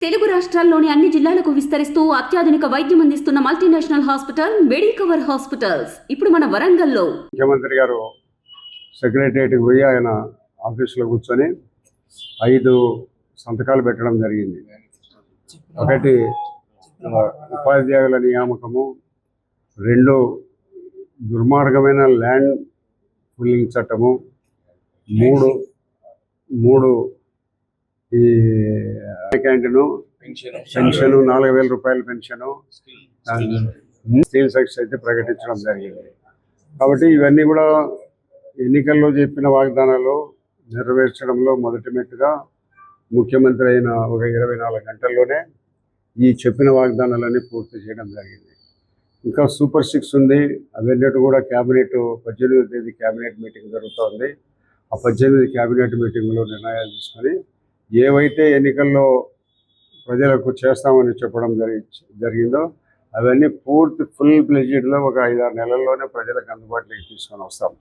తెలుగు రాష్ట్రాల్లోని అన్ని జిల్లాలకు విస్తరిస్తూ అత్యాధునిక వైద్యం అందిస్తున్న మల్టీనేషనల్ హాస్పిటల్ మెడికవర్ హాస్పిటల్స్ ఇప్పుడు మన వరంగల్లో. ముఖ్యమంత్రి గారు సెక్రటరియట్కి పోయి ఆయన ఆఫీసులో కూర్చొని 5 సంతకాలు పెట్టడం జరిగింది. ఒకటి ఉపాధ్యాయుల నియామకము, 2 దుర్మార్గమైన ల్యాండ్ పుల్లింగ్ చట్టము, 3 ఈ క్యాంటీను పెన్షను 4,000 రూపాయల పెన్షను, స్టీల్ సెక్స్ అయితే ప్రకటించడం జరిగింది. కాబట్టి ఇవన్నీ కూడా ఎన్నికల్లో చెప్పిన వాగ్దానాలు నెరవేర్చడంలో మొదటి మెట్టుగా ముఖ్యమంత్రి అయిన ఒక 24 గంటల్లోనే ఈ చెప్పిన వాగ్దానాలన్నీ పూర్తి చేయడం జరిగింది. ఇంకా సూపర్ 6 ఉంది. అవన్నిటి కూడా క్యాబినెట్ 18వ తేదీ క్యాబినెట్ మీటింగ్ జరుగుతోంది. ఆ 18 క్యాబినెట్ మీటింగ్లో నిర్ణయాలు తీసుకొని ఏవైతే ఎన్నికల్లో ప్రజలకు చేస్తామని చెప్పడం జరిగిందో అవన్నీ ఫుల్ ప్లెజ్డ్లో ఒక 5-6 నెలల్లోనే ప్రజలకు అందుబాటులోకి తీసుకొని వస్తాం.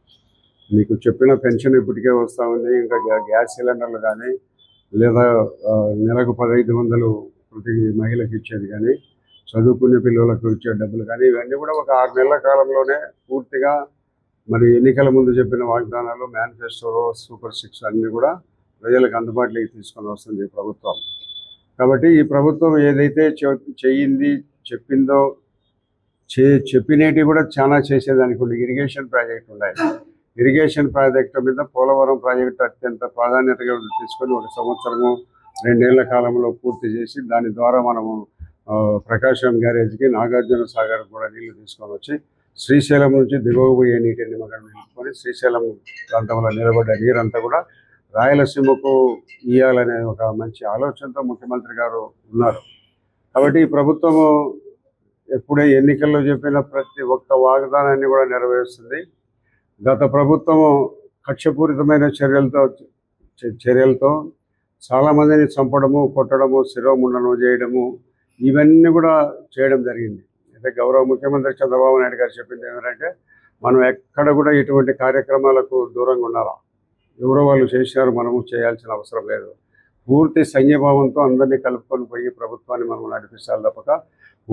మీకు చెప్పిన పెన్షన్ ఇప్పటికే వస్తూ ఉంది. ఇంకా గ్యాస్ సిలిండర్లు కానీ, లేదా నెలకు 1,500 ప్రతి మహిళకి ఇచ్చేది కానీ, చదువుకునే పిల్లలకు ఇచ్చే డబ్బులు కానీ, ఇవన్నీ కూడా ఒక 6 నెలల కాలంలోనే పూర్తిగా మరి ఎన్నికల ముందు చెప్పిన వాగ్దానాలు, మేనిఫెస్టోలో సూపర్ 6 అన్నీ కూడా ప్రజలకు అందుబాటులోకి తీసుకొని వస్తుంది ఈ ప్రభుత్వం. కాబట్టి ఈ ప్రభుత్వం ఏదైతే చెప్పిందో చెప్పినవి కూడా చాలా చేసేదానికి ఉంది. ఇరిగేషన్ ప్రాజెక్టు ఉన్నాయి. ఇరిగేషన్ ప్రాజెక్టు మీద పోలవరం ప్రాజెక్టు అత్యంత ప్రాధాన్యతగా తీసుకొని 1 సంవత్సరము 2 ఏళ్ల కాలంలో పూర్తి చేసి దాని ద్వారా మనము ప్రకాశం గ్యారేజ్కి, నాగార్జున సాగర్ కూడా నీళ్లు తీసుకొని వచ్చి శ్రీశైలం నుంచి దిగువ పోయే నీటిని మనం నిలుపుకొని శ్రీశైలం ప్రాంతంలో నిలబడ్డ నీరంతా కూడా రాయలసీమకు ఇవ్వాలనే ఒక మంచి ఆలోచనతో ముఖ్యమంత్రి గారు ఉన్నారు. కాబట్టి ఈ ప్రభుత్వము ఎప్పుడే ఎన్నికల్లో చెప్పిన ప్రతి ఒక్క వాగ్దానాన్ని కూడా నెరవేరుస్తుంది. గత ప్రభుత్వము కక్షపూరితమైన చర్యలతో చాలామందిని చంపడము, కొట్టడము, శిరోముండనం చేయడము, ఇవన్నీ కూడా చేయడం జరిగింది. అయితే గౌరవ ముఖ్యమంత్రి చంద్రబాబు నాయుడు గారు చెప్పింది ఏమిటంటే, మనం ఎక్కడ కూడా ఇటువంటి కార్యక్రమాలకు దూరంగా ఉండాలి. ఎవరో వాళ్ళు చేసినారు, మనము చేయాల్సిన అవసరం లేదు. పూర్తి సంఘీభావంతో అందరినీ కలుపుకొని పోయి ప్రభుత్వాన్ని మనం నడిపించాలి తప్పక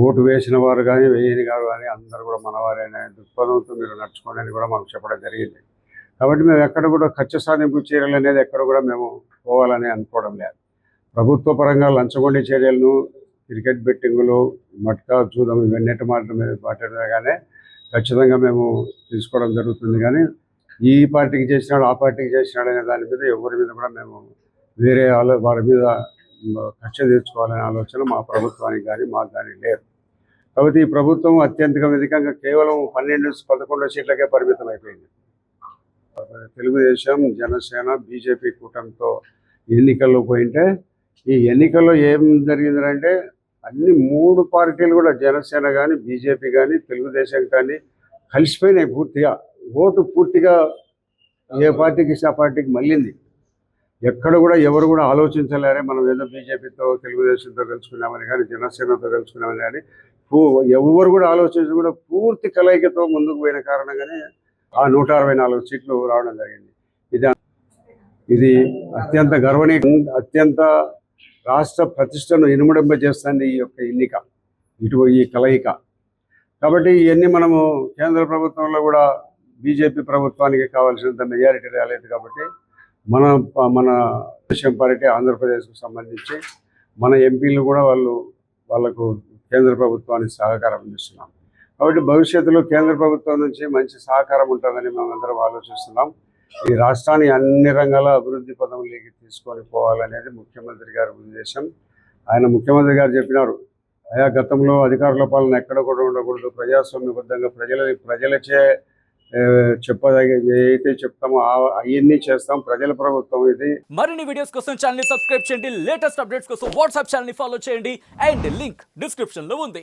ఓటు వేసిన వారు కానీ, వేయని గారు కానీ అందరూ కూడా మనవారైన దృక్పథంతో మీరు నడుచుకోండి అని కూడా మనకు చెప్పడం జరిగింది. కాబట్టి మేము ఎక్కడ కూడా ఖర్చు సాధింపు చర్యలు అనేది ఎక్కడ కూడా మేము పోవాలని అనుకోవడం లేదు. ప్రభుత్వ పరంగా లంచగొండి చర్యలను, క్రికెట్ బెట్టింగులు, మట్కా, జూదం ఇవన్నిటి మాట్లాడగానే ఖచ్చితంగా మేము తీసుకోవడం జరుగుతుంది. కానీ ఈ పార్టీకి చేసినాడు, ఆ పార్టీకి చేసినాడు అనే దాని మీద ఎవరి మీద కూడా మేము వారి మీద కక్ష తీర్చుకోవాలనే ఆలోచన మా ప్రభుత్వానికి కానీ మాకు కానీ లేదు. కాబట్టి ఈ ప్రభుత్వం అత్యంత కేవలం 12-11 సీట్లకే పరిమితం అయిపోయింది. తెలుగుదేశం, జనసేన, బీజేపీ కూటమితో ఎన్నికల్లో పోయింటే ఈ ఎన్నికల్లో ఏం జరిగిందంటే అన్ని 3 పార్టీలు కూడా జనసేన కానీ, బీజేపీ కానీ, తెలుగుదేశం కానీ కలిసిపోయినాయి. పూర్తిగా ఓటు పూర్తిగా ఏ పార్టీకి ఇస్తే ఆ పార్టీకి మళ్ళింది. ఎక్కడ కూడా ఎవరు కూడా ఆలోచించలేరే మనం ఏదో బీజేపీతో, తెలుగుదేశంతో గెలుచుకున్నామని కానీ, జనసేనతో గెలుచుకున్నామని కానీ ఎవరు కూడా ఆలోచించి కూడా పూర్తి కలయికతో ముందుకు పోయిన కారణంగానే ఆ 164 సీట్లు రావడం జరిగింది. ఇది అత్యంత అత్యంత రాష్ట్ర ప్రతిష్టను ఇనుమడింపజేస్తుంది ఈ యొక్క ఎన్నిక, ఈ కలయిక. కాబట్టి ఇవన్నీ మనము కేంద్ర ప్రభుత్వంలో కూడా బీజేపీ ప్రభుత్వానికి కావాల్సినంత మెజారిటీ రాలేదు. కాబట్టి మన దేశం పార్టీ ఆంధ్రప్రదేశ్కు సంబంధించి మన ఎంపీలు కూడా వాళ్ళకు కేంద్ర ప్రభుత్వానికి సహకారం అందిస్తున్నాం. కాబట్టి భవిష్యత్తులో కేంద్ర ప్రభుత్వం నుంచి మంచి సహకారం ఉంటుందని మేమందరం ఆలోచిస్తున్నాం. ఈ రాష్ట్రాన్ని అన్ని రంగాల అభివృద్ధి పదంలోకి తీసుకొని పోవాలనేది ముఖ్యమంత్రి గారి ఉద్దేశం. ముఖ్యమంత్రి గారు చెప్పినారు, ఆయా గతంలో అధికారుల పాలన ఎక్కడ కూడా ఉండకూడదు, ప్రజాస్వామ్యబద్ధంగా ప్రజలచే ఏదైతే చెప్తామో అవన్నీ చేస్తాం. ప్రజల ప్రభుత్వం ఇది. మరిన్ని వీడియోస్ కోసం ఛానల్ ని సబ్స్క్రైబ్ చేయండి. లేటెస్ట్ అప్డేట్స్ కోసం వాట్సాప్ ఛానల్ ని ఫాలో చేయండి. అండ్ లింక్ డిస్క్రిప్షన్ లో ఉంది.